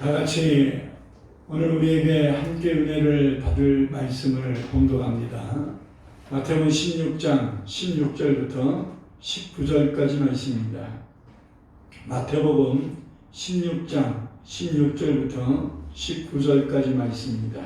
다 같이 오늘 우리에게 함께 은혜를 받을 말씀을 봉독합니다. 마태복음 16장 16절부터 19절까지 말씀입니다. 마태복음 16장 16절부터 19절까지 말씀입니다.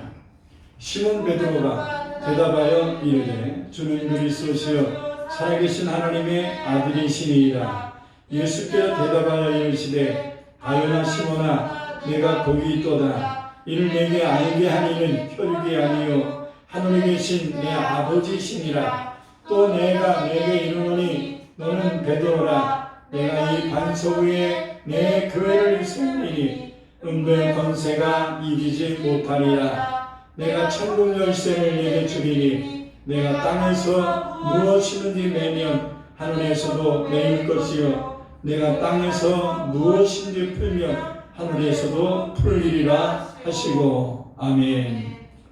시몬 베드로가 대답하여 이르되 주는 그리스도시여 살아계신 하나님의 아들이시니이다. 예수께서 대답하여 이르시되 바요나 시몬아 내가 복이 있도다. 이를 내게 알게 하니는 혈육이 아니요 하늘에 계신 내 아버지시니라. 또 내가 내게 이르노니 너는 베드로라. 내가 이 반석 위에 내 교회를 세우리니 음부의 권세가 이기지 못하리라. 내가 천국 열쇠를 내게 주리니 내가 땅에서 무엇이든지 매면 하늘에서도 매일 것이요 내가 땅에서 무엇인지 풀면 하늘에서도 풀리리라 하시고 아멘.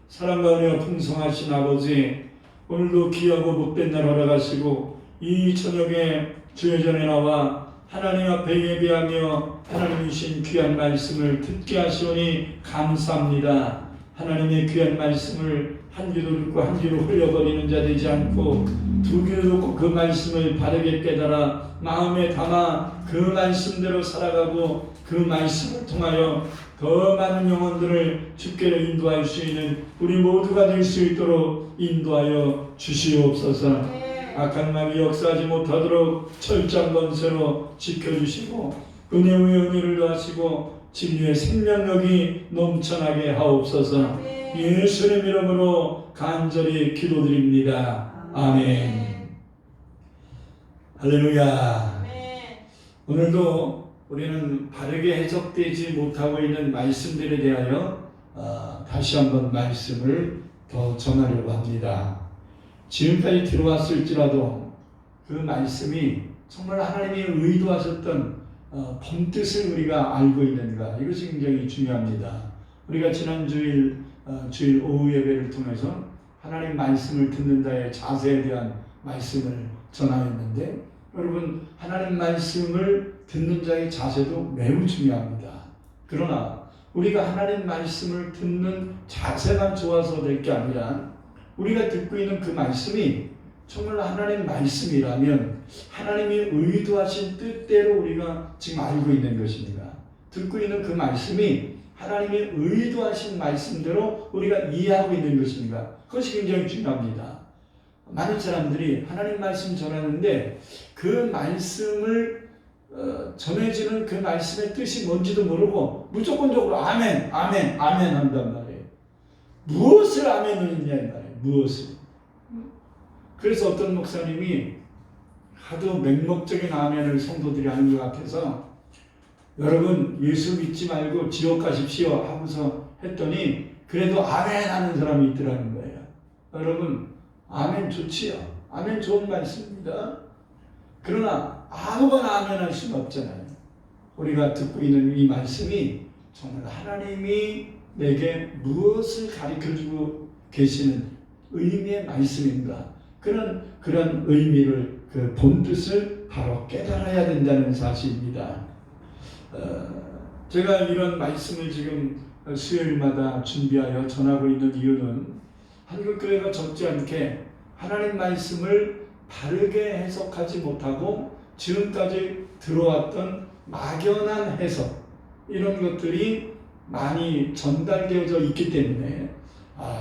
사랑과 은혜가 풍성하신 아버지, 오늘도 귀하고 복된 날 허락하시고 이 저녁에 주의 전에 나와 하나님 앞에 예배하며 하나님이신 귀한 말씀을 듣게 하시오니 감사합니다. 하나님의 귀한 말씀을 한 귀로 듣고 한 귀로 흘려버리는 자 되지 않고 두 귀로 듣고 그 말씀을 바르게 깨달아 마음에 담아 그 말씀대로 살아가고 그 말씀을 통하여 더 많은 영혼들을 주께로 인도할 수 있는 우리 모두가 될 수 있도록 인도하여 주시옵소서. 악한 마귀 역사하지 못하도록 철저한 권세로 지켜주시고 은혜 위에 은혜를 더하시고 진리의 생명력이 넘쳐나게 하옵소서. 예수의 이름으로 간절히 기도드립니다. 아멘. 할렐루야. 오늘도 우리는 바르게 해석되지 못하고 있는 말씀들에 대하여 다시 한번 말씀을 더 전하려고 합니다. 지금까지 들어왔을지라도 그 말씀이 정말 하나님이 의도하셨던 본뜻을 우리가 알고 있는가, 이것이 굉장히 중요합니다. 우리가 지난 주일 오후 예배를 통해서 하나님 말씀을 듣는다의 자세에 대한 말씀을 전하였는데, 여러분 하나님 말씀을 듣는 자의 자세도 매우 중요합니다. 그러나 우리가 하나님 말씀을 듣는 자세만 좋아서 될 게 아니라 우리가 듣고 있는 그 말씀이 정말 하나님 말씀이라면 하나님이 의도하신 뜻대로 우리가 지금 알고 있는 것입니다. 듣고 있는 그 말씀이 하나님이 의도하신 말씀대로 우리가 이해하고 있는 것입니다. 그것이 굉장히 중요합니다. 많은 사람들이 하나님 말씀 전하는데 그 말씀을 전해지는 그 말씀의 뜻이 뭔지도 모르고 무조건적으로 아멘, 아멘, 아멘 한단 말이에요. 무엇을 아멘을 했냐 이 말이에요. 무엇을. 그래서 어떤 목사님이 하도 맹목적인 아멘을 성도들이 하는 것 같아서 여러분 예수 믿지 말고 지옥 가십시오 하고서 했더니 그래도 아멘 하는 사람이 있더라는 거예요. 여러분 아멘 좋지요. 아멘 좋은 말씀입니다. 그러나 아무거나 아멘 할 수는 없잖아요. 우리가 듣고 있는 이 말씀이 정말 하나님이 내게 무엇을 가르쳐주고 계시는 의미의 말씀인가, 그런 의미를, 그 본뜻을 바로 깨달아야 된다는 사실입니다. 제가 이런 말씀을 지금 수요일마다 준비하여 전하고 있는 이유는 한국교회가 적지 않게 하나님 말씀을 바르게 해석하지 못하고 지금까지 들어왔던 막연한 해석, 이런 것들이 많이 전달되어져 있기 때문에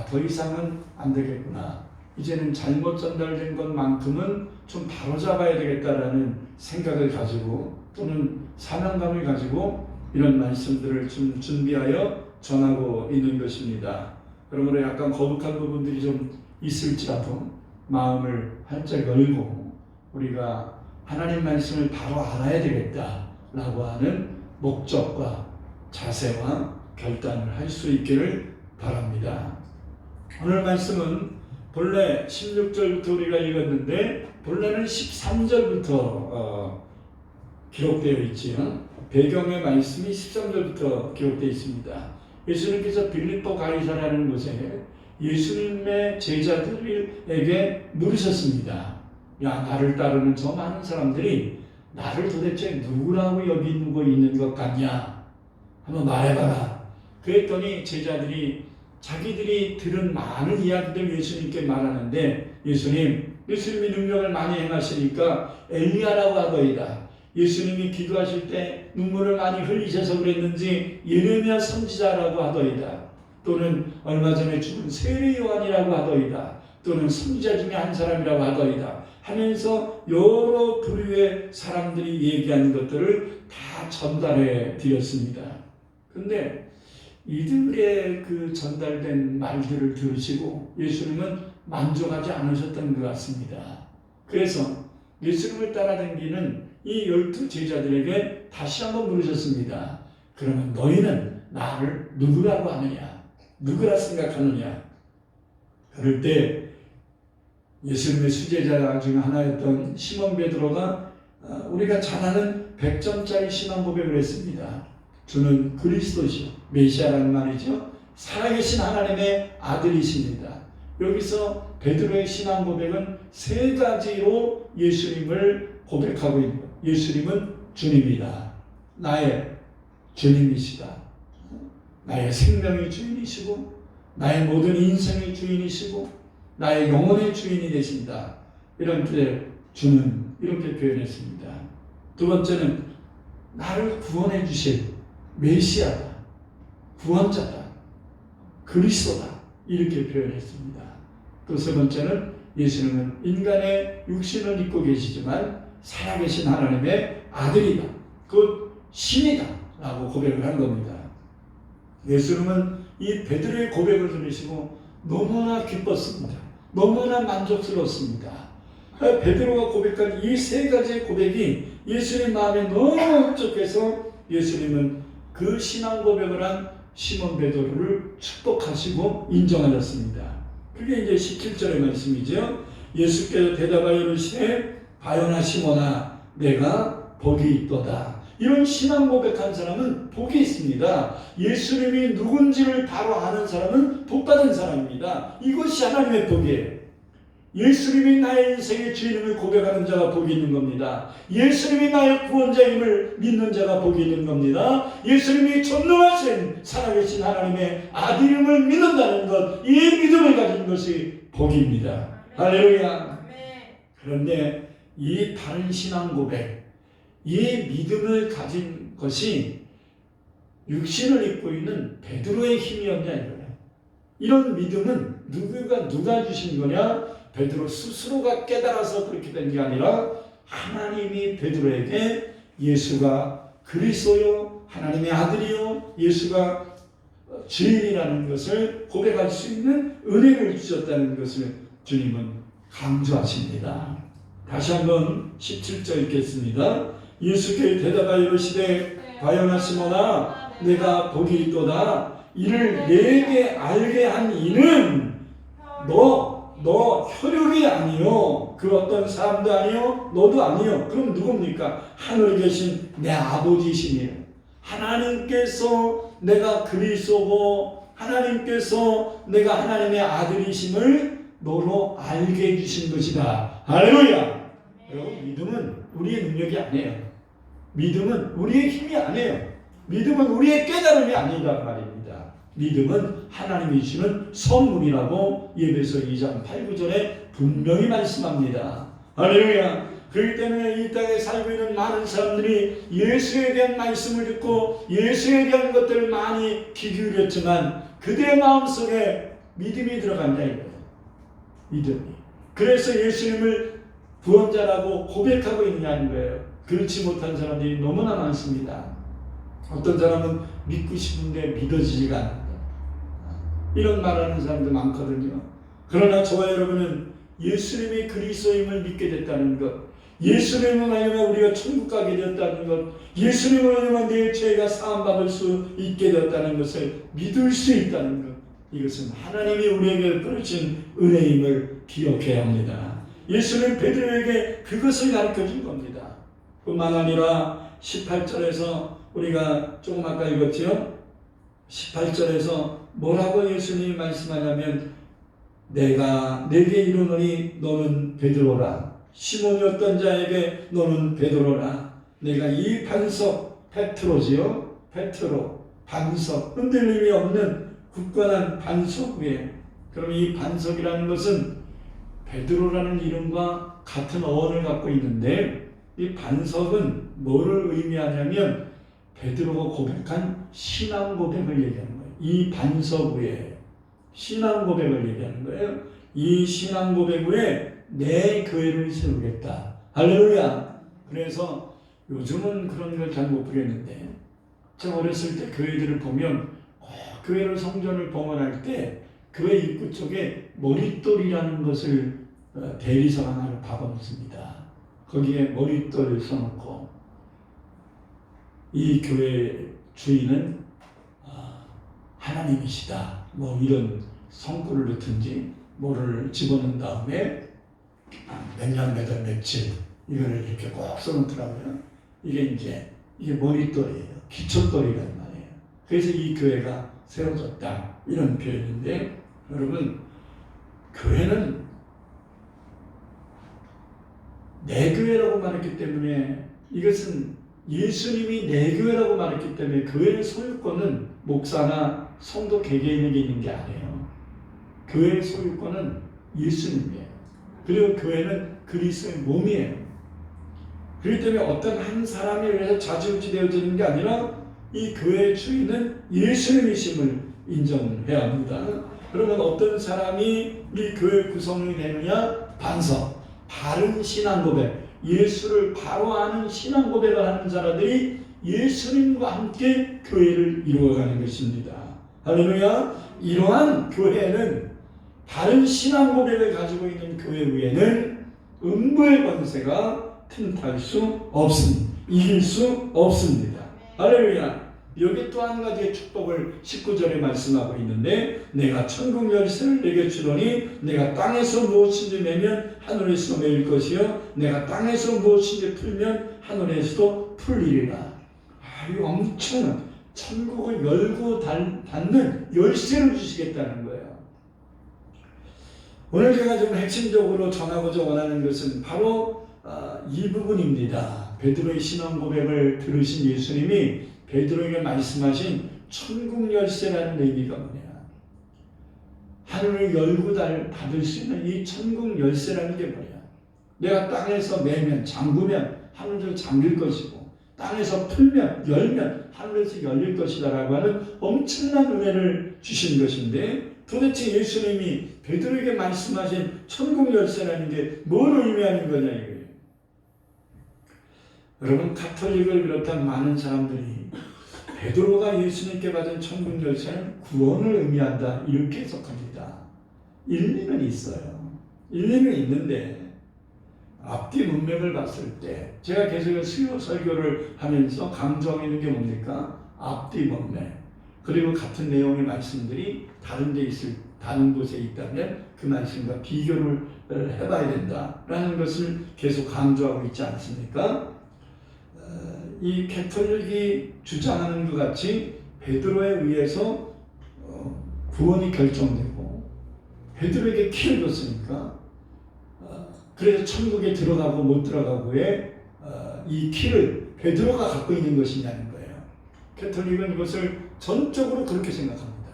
더 이상은 안 되겠구나, 이제는 잘못 전달된 것만큼은 좀 바로잡아야 되겠다라는 생각을 가지고 또는 사명감을 가지고 이런 말씀들을 좀 준비하여 전하고 있는 것입니다. 그러므로 약간 거북한 부분들이 좀 있을지라도 마음을 활짝 열고 우리가 하나님 말씀을 바로 알아야 되겠다라고 하는 목적과 자세와 결단을 할 수 있기를 바랍니다. 오늘 말씀은 본래 16절부터 우리가 읽었는데 본래는 13절부터 기록되어 있지요. 배경의 말씀이 13절부터 기록되어 있습니다. 예수님께서 빌립보 가이사라는 곳에 예수님의 제자들에게 물으셨습니다. 야, 나를 따르는 저 많은 사람들이 나를 도대체 누구라고 여기고 있는 것 같냐? 한번 말해봐라. 그랬더니 제자들이 자기들이 들은 많은 이야기들 예수님께 말하는데 예수님이 능력을 많이 행하시니까 엘리야라고 하더이다. 예수님이 기도하실 때 눈물을 많이 흘리셔서 그랬는지 예레미야 선지자라고 하더이다. 또는 얼마 전에 죽은 세례 요한이라고 하더이다. 또는 선지자 중에 한 사람이라고 하더이다. 하면서 여러 부류의 사람들이 얘기한 것들을 다 전달해 드렸습니다. 그런데 이들의 그 전달된 말들을 들으시고 예수님은 만족하지 않으셨던 것 같습니다. 그래서 예수님을 따라다니는 이 12 제자들에게 다시 한번 물으셨습니다. 그러면 너희는 나를 누구라고 하느냐? 누구라 생각하느냐? 그럴 때 예수님의 수제자 중 하나였던 시몬 베드로가 우리가 잘 아는 100점짜리 신앙 고백을 했습니다. 주는 그리스도시요, 메시아라는 말이죠. 살아계신 하나님의 아들이십니다. 여기서 베드로의 신앙 고백은 세 가지로 예수님을 고백하고 있는 거예요. 예수님은 주님이다. 나의 주님이시다. 나의 생명의 주인이시고 나의 모든 인생의 주인이시고 나의 영혼의 주인이 되신다. 이렇게 주는 이렇게 표현했습니다. 두 번째는 나를 구원해 주실 메시아다. 구원자다. 그리스도다. 이렇게 표현했습니다. 또 세 번째는 예수님은 인간의 육신을 입고 계시지만 살아계신 하나님의 아들이다. 곧 신이다. 라고 고백을 한 겁니다. 예수님은 이 베드로의 고백을 들으시고 너무나 기뻤습니다. 너무나 만족스러웠습니다. 베드로가 고백한 이 세 가지의 고백이 예수님 마음에 너무 흡족해서 예수님은 그 신앙 고백을 한 시몬 베드로를 축복하시고 인정하셨습니다. 그게 이제 17절의 말씀이죠. 예수께서 대답하여 이르시되 바요나 시몬아 내가 복이 있도다. 이런 신앙 고백한 사람은 복이 있습니다. 예수님이 누군지를 바로 아는 사람은 복받은 사람입니다. 이것이 하나님의 복이에요. 예수님이 나의 인생의 주인임을 고백하는 자가 복이 있는 겁니다. 예수님이 나의 구원자임을 믿는 자가 복이 있는 겁니다. 예수님이 전능하신 살아계신 하나님의 아들임을 믿는다는 것, 이 믿음을 가진 것이 복입니다. 할렐루야. 그런데 이 다른 신앙 고백, 이 믿음을 가진 것이 육신을 입고 있는 베드로의 힘이었냐 이거예요. 이런 믿음은 누가 주신 거냐? 베드로 스스로가 깨달아서 그렇게 된 게 아니라 하나님이 베드로에게 예수가 그리스도요, 하나님의 아들이요, 예수가 주인이라는 것을 고백할 수 있는 은혜를 주셨다는 것을 주님은 강조하십니다. 다시 한번 17절 읽겠습니다. 예수께 대답하여 이르시되 바요나 시몬아 내가 복이 있도다. 이를 내게 알게 한 이는 너 혈육이 아니요, 그 어떤 사람도 아니요, 너도 아니요. 그럼 누굽니까? 하늘에 계신 내 아버지시니라. 하나님께서 내가 그리스도고 하나님께서 내가 하나님의 아들이심을 너로 알게 해주신 것이다. 할렐루야. 여러분, 믿음은 우리의 능력이 아니에요. 믿음은 우리의 힘이 아니에요. 믿음은 우리의 깨달음이 아니다 말입니다. 믿음은 하나님이 주시는 선물이라고 에베소 2장 8, 9절에 분명히 말씀합니다. 할렐루야. 그렇기 때문에 이 땅에 살고 있는 많은 사람들이 예수에 대한 말씀을 듣고 예수에 대한 것들을 많이 귀 기울였지만 그들의 마음속에 믿음이 들어간다 이거예요. 믿음이. 그래서 예수님을 구원자라고 고백하고 있느냐는 거예요. 그렇지 못한 사람들이 너무나 많습니다. 어떤 사람은 믿고 싶은데 믿어지지가 않는다. 이런 말하는 사람도 많거든요. 그러나 저와 여러분은 예수님이 그리스도임을 믿게 됐다는 것, 예수님을 말하면 우리가 천국 가게 되었다는 것, 예수님을 말하면 내 죄가 사함받을 수 있게 되었다는 것을 믿을 수 있다는 것, 이것은 하나님이 우리에게 베푸신 은혜임을 기억해야 합니다. 예수는 베드로에게 그것을 가르쳐준 겁니다. 뿐만 아니라 18절에서 우리가 조금 아까 읽었지요? 18절에서 뭐라고 예수님이 말씀하냐면 내가 내게 이르노니 너는 베드로라. 시몬이었던 자에게 너는 베드로라. 내가 이 반석 페트로지요. 페트로. 반석, 흔들림이 없는 굳건한 반석 위에. 그럼 이 반석이라는 것은 베드로라는 이름과 같은 어원을 갖고 있는데, 이 반석은 뭐를 의미하냐면 베드로가 고백한 신앙 고백을 얘기하는 거예요. 이 반석 위에 신앙 고백을 얘기하는 거예요. 이 신앙 고백 위에 내 교회를 세우겠다. 할렐루야. 그래서 요즘은 그런 걸 잘 못 보겠는데, 제가 어렸을 때 교회들을 보면 교회를 성전을 봉헌할 때 교회 입구 쪽에 머릿돌이라는 것을 대리석 하나를 박아놓습니다. 거기에 머릿돌을 써놓고 이 교회 주인은 하나님이시다, 뭐 이런 성구를 넣든지 뭐를 집어넣은 다음에 몇 년 몇 월 며칠 이거를 이렇게 꼭 써놓더라고요. 이게 머릿돌이에요. 기초돌이란 말이에요. 그래서 이 교회가 세워졌다, 이런 표현인데, 여러분, 교회는 내 교회라고 말했기 때문에, 이것은 예수님이 내 교회라고 말했기 때문에 교회의 소유권은 목사나 성도 개개인에게 있는 게 아니에요. 교회의 소유권은 예수님이에요. 그리고 교회는 그리스도의 몸이에요. 그렇기 때문에 어떤 한 사람에 의해서 좌지우지 되어지는 게 아니라 이 교회의 주인은 예수님이심을 인정해야 합니다. 그러면 어떤 사람이 이 교회 구성이 되느냐? 반석, 바른 신앙 고백, 예수를 바로 아는 신앙 고백을 하는 자들이 예수님과 함께 교회를 이루어가는 것입니다. 할렐루야. 이러한 교회는, 바른 신앙 고백을 가지고 있는 교회 위에는 음부의 권세가 틈탈 수 없습니다. 이길 수 없습니다. 할렐루야. 여기 또 한 가지의 축복을 19절에 말씀하고 있는데, 내가 천국 열쇠를 내게 주더니 내가 땅에서 무엇인지 매면 하늘에서 매일 것이요 내가 땅에서 무엇인지 풀면 하늘에서도 풀리리라. 이 엄청난 천국을 열고 닫는 열쇠를 주시겠다는 거예요. 오늘 제가 좀 핵심적으로 전하고자 원하는 것은 바로 이 부분입니다. 베드로의 신앙 고백을 들으신 예수님이 베드로에게 말씀하신 천국 열쇠라는 의미가 뭐냐? 하늘을 열고 닫을 수 있는 이 천국 열쇠라는 게 뭐냐? 내가 땅에서 매면, 잠그면 하늘을 잠길 것이고, 땅에서 풀면, 열면 하늘에서 열릴 것이다 라고 하는 엄청난 은혜를 주신 것인데, 도대체 예수님이 베드로에게 말씀하신 천국 열쇠라는 게 뭘 의미하는 거냐 이거예요. 여러분, 가톨릭을 비롯한 많은 사람들이 베드로가 예수님께 받은 천국 열쇠는 구원을 의미한다, 이렇게 해석합니다. 일리는 있어요. 일리는 있는데, 앞뒤 문맥을 봤을 때, 제가 계속 수요 설교를 하면서 강조하는 게 뭡니까? 앞뒤 문맥. 그리고 같은 내용의 말씀들이 다른 곳에 있다면 그 말씀과 비교를 해봐야 된다라는 것을 계속 강조하고 있지 않습니까? 이 가톨릭이 주장하는 것 같이 베드로에 의해서 구원이 결정되고, 베드로에게 키를 줬으니까 그래서 천국에 들어가고 못 들어가고의 이 키를 베드로가 갖고 있는 것이냐는 거예요. 가톨릭은 이것을 전적으로 그렇게 생각합니다.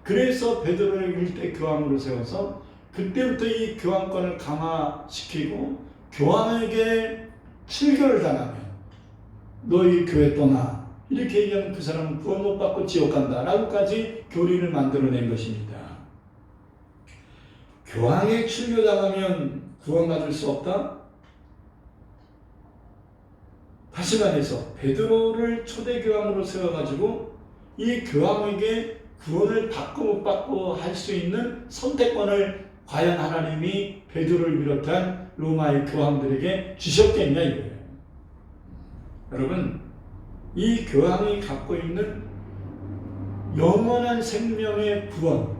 그래서 베드로를 일대 교황으로 세워서 그때부터 이 교황권을 강화시키고, 교황에게 출교를 당하면 너희 교회 떠나, 이렇게 얘기하면 그 사람은 구원 못 받고 지옥 간다 라고까지 교리를 만들어낸 것입니다. 교황에 출교당하면 구원받을 수 없다? 다시 말해서 베드로를 초대교황으로 세워가지고 이 교황에게 구원을 받고 못 받고 할 수 있는 선택권을 과연 하나님이 베드로를 비롯한 로마의 교황들에게 주셨겠냐 이거예요. 여러분, 이 교황이 갖고 있는 영원한 생명의 구원,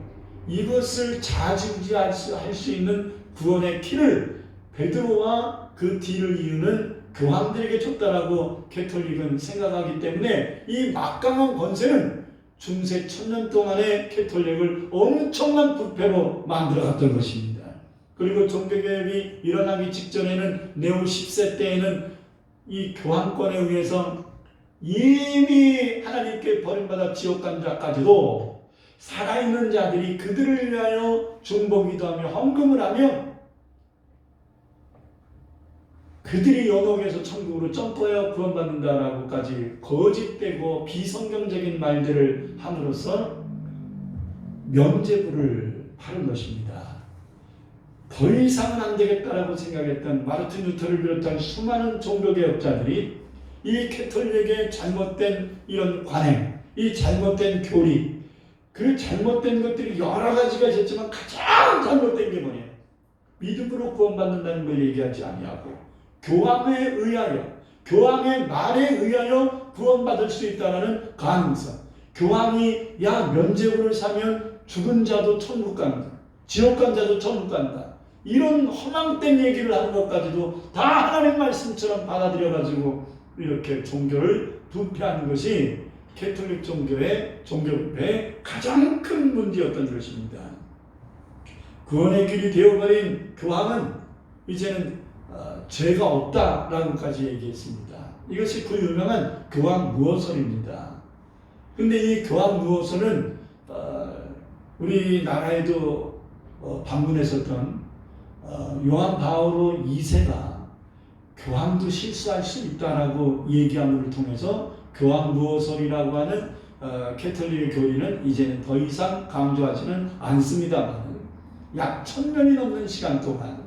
이것을 좌지우지할 수 있는 구원의 키를 베드로와 그 뒤를 이유는 교황들에게 줬다라고 가톨릭은 생각하기 때문에, 이 막강한 권세는 중세 1000년 동안의 가톨릭을 엄청난 부패로 만들어갔던 것입니다. 그리고 종교개혁이 일어나기 직전에는 네오 10세 때에는 이 교황권에 의해서 이미 하나님께 버림받아 지옥 간 자까지도 살아있는 자들이 그들을 위하여 중보기도하며 헌금을 하며 그들이 연옥에서 천국으로 점프하여 구원받는다라고까지 거짓되고 비성경적인 말들을 함으로써 면죄부를 파는 것입니다. 더 이상은 안 되겠다라고 생각했던 마르틴 루터를 비롯한 수많은 종교개혁자들이 이 캐톨릭의 잘못된 이런 관행, 이 잘못된 교리, 그 잘못된 것들이 여러 가지가 있었지만 가장 잘못된 게 뭐냐? 믿음으로 구원받는다는 걸 얘기하지 아니하고 교황에 의하여, 교황의 말에 의하여 구원받을 수 있다는 가능성. 교황이 야 면죄부를 사면 죽은 자도 천국 간다, 지옥 간 자도 천국 간다, 이런 허망된 얘기를 하는 것까지도 다 하나님 말씀처럼 받아들여가지고 이렇게 종교를 부패하는 것이 캐톨릭 종교의 가장 큰 문제였던 것입니다. 구원의 길이 되어버린 교황은 이제는 죄가 없다라고까지 얘기했습니다. 이것이 그 유명한 교황무호설입니다. 근데 이 교황무호설은 우리나라에도 방문했었던 요한 바오로 2세가 교황도 실수할 수 있다라고 얘기함을 통해서 교황무호설이라고 하는 캐톨릭의 교리는 이제는 더 이상 강조하지는 않습니다만 약 1000년이 넘는 시간 동안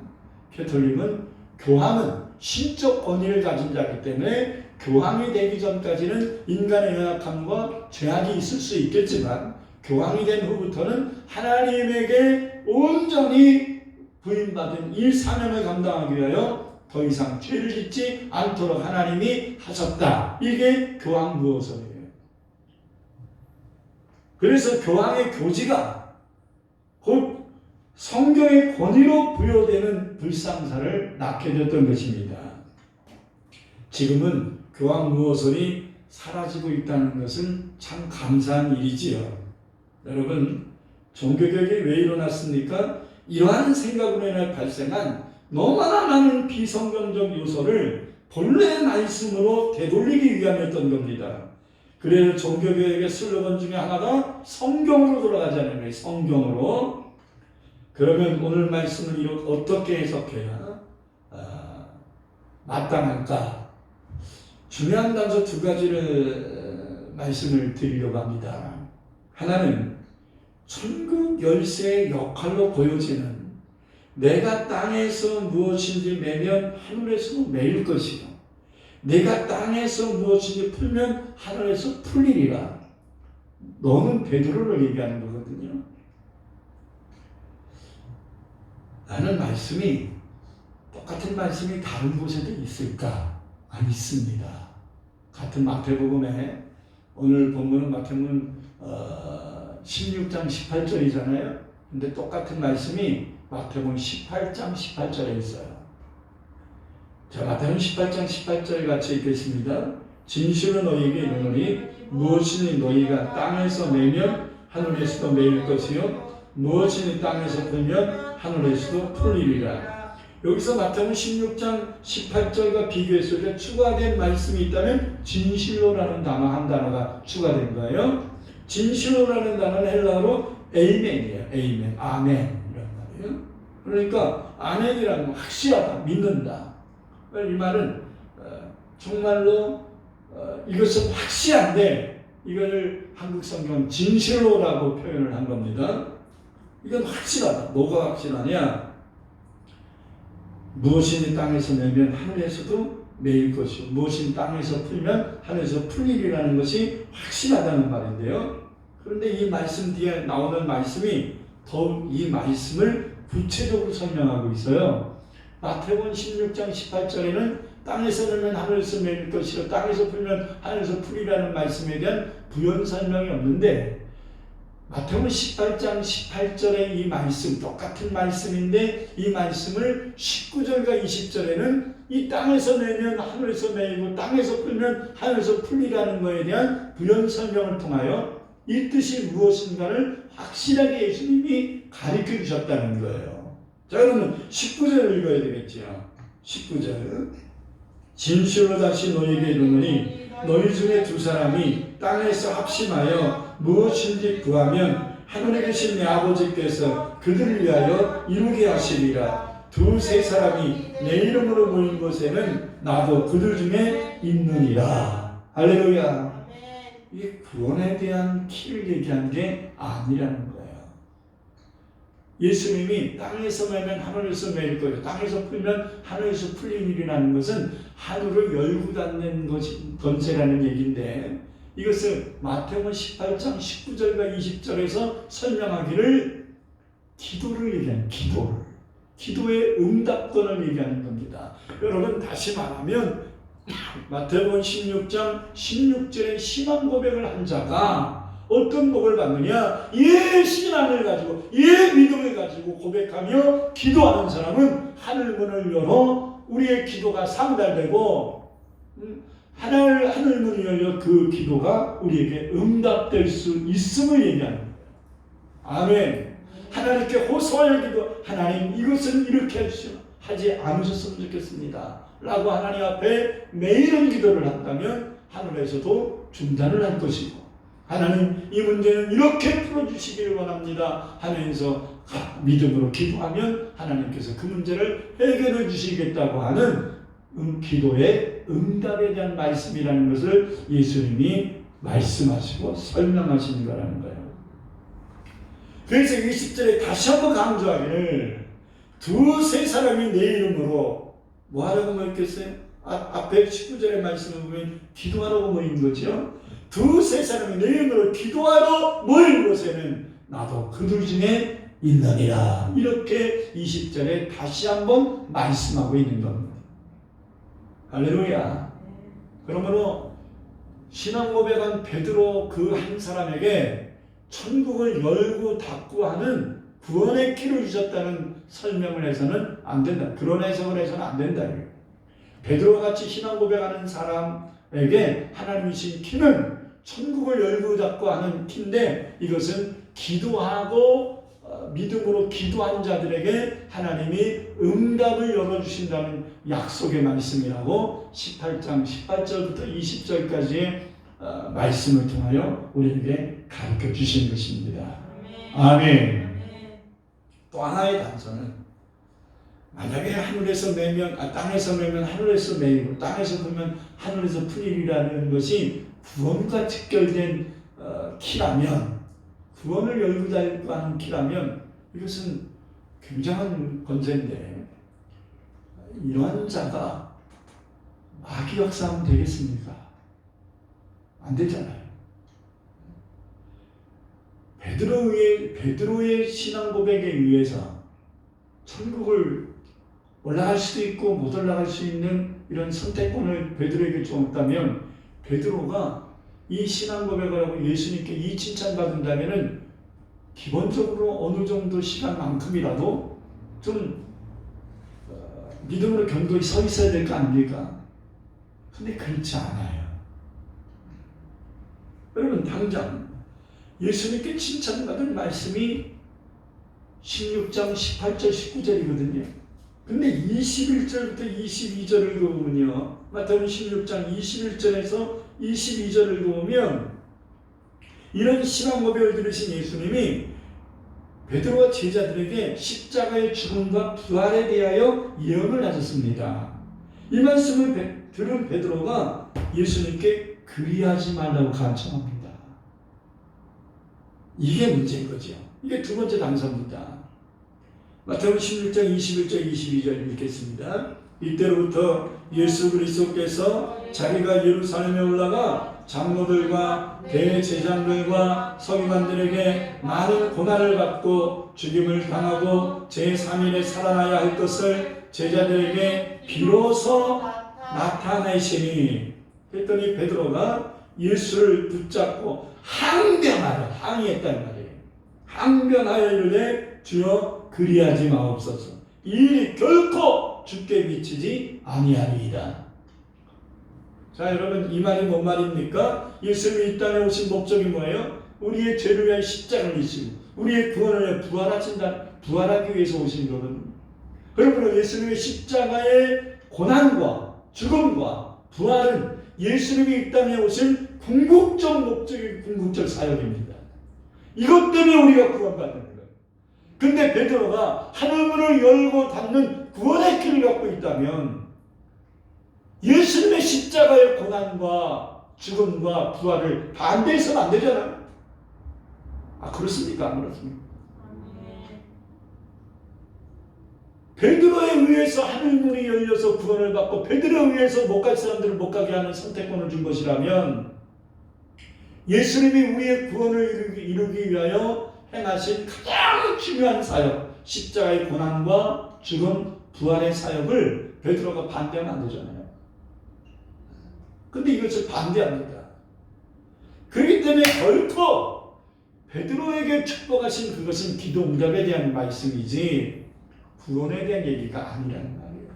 캐톨릭은 교황은 신적 권위를 가진 자이기 때문에 교황이 되기 전까지는 인간의 연약함과 죄악이 있을 수 있겠지만 교황이 된 후부터는 하나님에게 온전히 부임받은 이 사명을 감당하기 위하여 더 이상 죄를 짓지 않도록 하나님이 하셨다. 이게 교황무호설이에요. 그래서 교황의 교지가 곧 성경의 권위로 부여되는 불상사를 낳게 되었던 것입니다. 지금은 교황무호설이 사라지고 있다는 것은 참 감사한 일이지요. 여러분, 종교개혁이 왜 일어났습니까? 이러한 생각으로 인해 발생한 너무나 많은 비성경적 요소를 본래의 말씀으로 되돌리기 위함이었던 겁니다. 그래서 종교개혁의 슬로건 중에 하나가 성경으로 돌아가자는 거예요. 성경으로. 그러면 오늘 말씀을 어떻게 해석해야 마땅할까? 중요한 단서 두 가지를 말씀을 드리려고 합니다. 하나는 천국 열쇠의 역할로 보여지는 내가 땅에서 무엇인지 매면 하늘에서 매일 것이요 내가 땅에서 무엇인지 풀면 하늘에서 풀리리라. 너는 베드로를 얘기하는 거거든요. 라는 말씀이 똑같은 말씀이 다른 곳에도 있을까? 안 있습니다. 같은 마태복음에 오늘 본문은 마태복음 16장 18절이잖아요. 근데 똑같은 말씀이 마태복음 18장 18절에 있어요. 자, 마태복음 18장 18절 같이 읽겠습니다. 진실로 너희에게 이르노니 무엇이니 너희가 땅에서 매면 하늘에서도 매일 것이요 무엇이니 땅에서 풀면 하늘에서도 풀리리라. 여기서 마태복음 16장 18절과 비교했을 때 추가된 말씀이 있다면 진실로라는 단어 한 단어가 추가된 거예요. 진실로라는 단어는 헬라어로 에이멘이에요. 에이멘, 아멘 이런 말이에요. 그러니까 아멘이라는 건 확실하다, 믿는다. 이 말은 정말로 이것은 확실한데 이걸 한국 성경은 진실로라고 표현을 한 겁니다. 이건 확실하다. 뭐가 확실하냐? 무엇이니 땅에서 내면 하늘에서도 매일 것이요 무엇이니 땅에서 풀면 하늘에서 풀리리라는 것이 확실하다는 말인데요. 그런데 이 말씀 뒤에 나오는 말씀이 더욱 이 말씀을 구체적으로 설명하고 있어요. 마태복음 16장 18절에는 땅에서 내면 하늘에서 매일 것이요 땅에서 풀면 하늘에서 풀리라는 말씀에 대한 부연 설명이 없는데 마태복음 18장 18절의 이 말씀 똑같은 말씀인데 이 말씀을 19절과 20절에는 이 땅에서 내면 하늘에서 매이고 땅에서 풀면 하늘에서 풀리라는 것에 대한 부연 설명을 통하여 이 뜻이 무엇인가를 확실하게 예수님이 가르쳐 주셨다는 거예요. 자, 그러면 19절을 읽어야 되겠죠. 19절 진실로 다시 너희에게 이르노니 너희 중에 두 사람이 땅에서 합심하여 무엇인지 구하면 하늘에 계신 내 아버지께서 그들을 위하여 이루게 하시리라. 두세 사람이 내 이름으로 모인 곳에는 나도 그들 중에 있느니라. 할렐루야. 이게 구원에 대한 키를 얘기한 게 아니라는 거예요. 예수님이 땅에서 매면 하늘에서 매일 거예요. 땅에서 풀면 하늘에서 풀린 일이라는 것은 하늘을 열고 닫는 건세라는 얘기인데, 이것을 마태복음 18장 19절과 20절에서 설명하기를 기도를 얘기하는, 기도의 응답권을 얘기하는 겁니다. 여러분, 다시 말하면 마태복음 16장 16절에 신앙 고백을 한 자가 어떤 복을 받느냐? 예 신앙을 가지고, 예 믿음을 가지고 고백하며 기도하는 사람은 하늘문을 열어 우리의 기도가 상달되고, 하늘문이 열려 그 기도가 우리에게 응답될 수 있음을 얘기하는 거예요. 아멘. 하나님께 호소하여 기도, 하나님 이것은 이렇게 하지 않으셨으면 좋겠습니다 라고 하나님 앞에 매일은 기도를 한다면 하늘에서도 중단을 할 것이고, 하나님 이 문제는 이렇게 풀어주시기를 원합니다 하면서 믿음으로 기도하면 하나님께서 그 문제를 해결해 주시겠다고 하는 기도의 응답에 대한 말씀이라는 것을 예수님이 말씀하시고 설명하시는 거라는 거예요. 그래서 20절에 다시 한번 강조하기를 두세 사람이 내 이름으로 뭐 하라고 모였겠어요? 앞에 19절의 말씀을 보면 기도하라고 모인 거죠. 두세 사람이 내 이름으로 기도하러 모인 곳에는 나도 그들 중에 있느니라. 이렇게 20절에 다시 한번 말씀하고 있는 겁니다. 할렐루야. 그러므로 신앙 고백한 베드로 그 한 사람에게 천국을 열고 닫고 하는 구원의 키를 주셨다는 설명을 해서는 안 된다. 그런 해석을 해서는 안 된다. 베드로와 같이 신앙 고백하는 사람에게 하나님이 주신 키는 천국을 열고 닫고 하는 키인데, 이것은 기도하고 믿음으로 기도한 자들에게 하나님이 응답을 열어주신다는 약속의 말씀이라고 18장 18절부터 20절까지의 말씀을 통하여 우리에게 가르쳐 주신 것입니다. 아멘. 또 하나의 단서는, 만약에 하늘에서 매면 땅에서 매면 하늘에서 매이고 땅에서 풀면 하늘에서 풀리리라는 것이 구원과 직결된 키라면, 구원을 열고 닫고 하는 키라면 이것은 굉장한 건세인데, 이러한 자가 마귀 역사하면 되겠습니까? 안 되잖아요. 베드로의 신앙 고백에 의해서 천국을 올라갈 수도 있고 못 올라갈 수 있는 이런 선택권을 베드로에게 주었다면, 베드로가 이 신앙 고백을 하고 예수님께 이 칭찬받은다면은 기본적으로 어느 정도 시간만큼이라도 좀 믿음으로 견고히 서 있어야 될 거 아닙니까? 근데 그렇지 않아요. 여러분, 당장 예수님께 칭찬받은 말씀이 16장 18절 19절이거든요. 근데 21절부터 22절을 보면요, 마태복음 16장 21절에서 22절을 보면 이런 신앙 고백을 들으신 예수님이 베드로와 제자들에게 십자가의 죽음과 부활에 대하여 예언을 하셨습니다. 이 말씀을 들은 베드로가 예수님께 그리하지 말라고 간청합니다. 이게 문제인 거죠. 이게 두 번째 단서입니다. 마태복음 16장 21절 22절 읽겠습니다. 이때로부터 예수 그리스도께서 자기가 예루살렘에 올라가 장로들과 대제사장들과 서기관들에게 많은 고난을 받고 죽임을 당하고 제3일에 살아나야 할 것을 제자들에게 비로소 나타내시니, 그랬더니 베드로가 예수를 붙잡고 항변했다는 말이에요. 항변하여 이르되 주여 그리하지 마옵소서. 이 일이 결코 주께 미치지 아니하리이다. 자, 여러분, 이 말이 뭔 말입니까? 예수님이 이 땅에 오신 목적이 뭐예요? 우리의 죄를 위한 십자가를 지시고 우리의 구원을 위해 부활하기 위해서 오신 거거든요. 그러므로 예수님의 십자가의 고난과 죽음과 부활은 예수님이 이 땅에 오신 궁극적 목적이 궁극적 사역입니다. 이것 때문에 우리가 구원받는 거예요. 근데 베드로가 하늘문을 열고 닫는 구원의 길을 갖고 있다면 예수님의 십자가의 고난과 죽음과 부활을 반대해서는 안 되잖아요. 그렇습니까? 안 그렇습니까? 베드로에 의해서 하늘문이 열려서 구원을 받고 베드로에 의해서 못 갈 사람들을 못 가게 하는 선택권을 준 것이라면 예수님이 우리의 구원을 이루기 위하여 행하신 가장 중요한 사역, 십자가의 고난과 죽음, 부활의 사역을 베드로가 반대하면 안 되잖아요. 근데 이것을 반대합니다. 그렇기 때문에 결코 베드로에게 축복하신 그것은 기도 응답에 대한 말씀이지 구원에 대한 얘기가 아니라는 말이에요.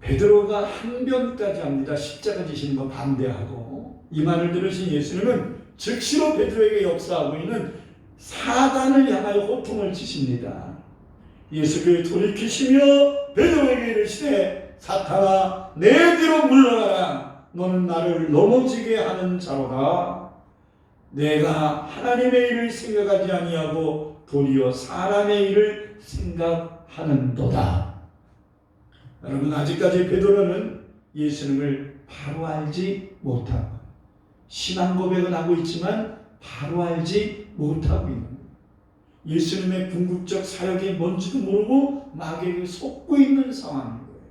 베드로가 항변까지 합니다. 십자가 지시는 거 반대하고. 이 말을 들으신 예수님은 즉시로 베드로에게 역사하고 있는 사단을 향하여 호통을 치십니다. 예수께서 돌이키시며 베드로에게 이르시되 사탄아 내 뒤로 물러가라. 너는 나를 넘어지게 하는 자로다. 내가 하나님의 일을 생각하지 아니하고 도리어 사람의 일을 생각하는도다. 여러분, 아직까지 베드로는 예수님을 바로 알지 못하고 신앙 고백은 하고 있지만 바로 알지 못하고 있는 거예요. 예수님의 궁극적 사역이 뭔지도 모르고 마귀에게 속고 있는 상황인 거예요.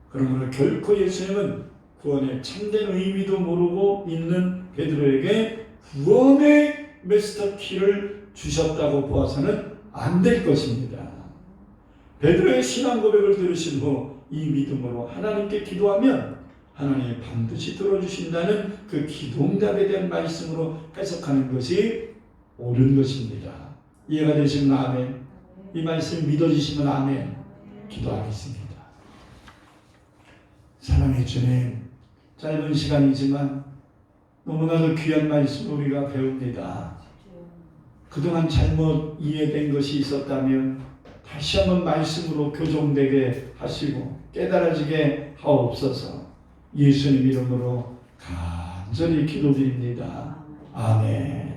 그러므로 결코 예수님은 구원의 참된 의미도 모르고 있는 베드로에게 구원의 마스터 키를 주셨다고 보아서는 안 될 것입니다. 베드로의 신앙 고백을 들으신 후 이 믿음으로 하나님께 기도하면 하나님이 반드시 들어주신다는 그 기도응답에 대한 말씀으로 해석하는 것이 옳은 것입니다. 이해가 되시면 아멘. 이 말씀 믿어지시면 아멘. 기도하겠습니다. 사랑해 주님, 짧은 시간이지만 너무나도 귀한 말씀 우리가 배웁니다. 그동안 잘못 이해된 것이 있었다면 다시 한번 말씀으로 교정되게 하시고 깨달아지게 하옵소서. 예수님 이름으로 간절히 기도드립니다. 아멘.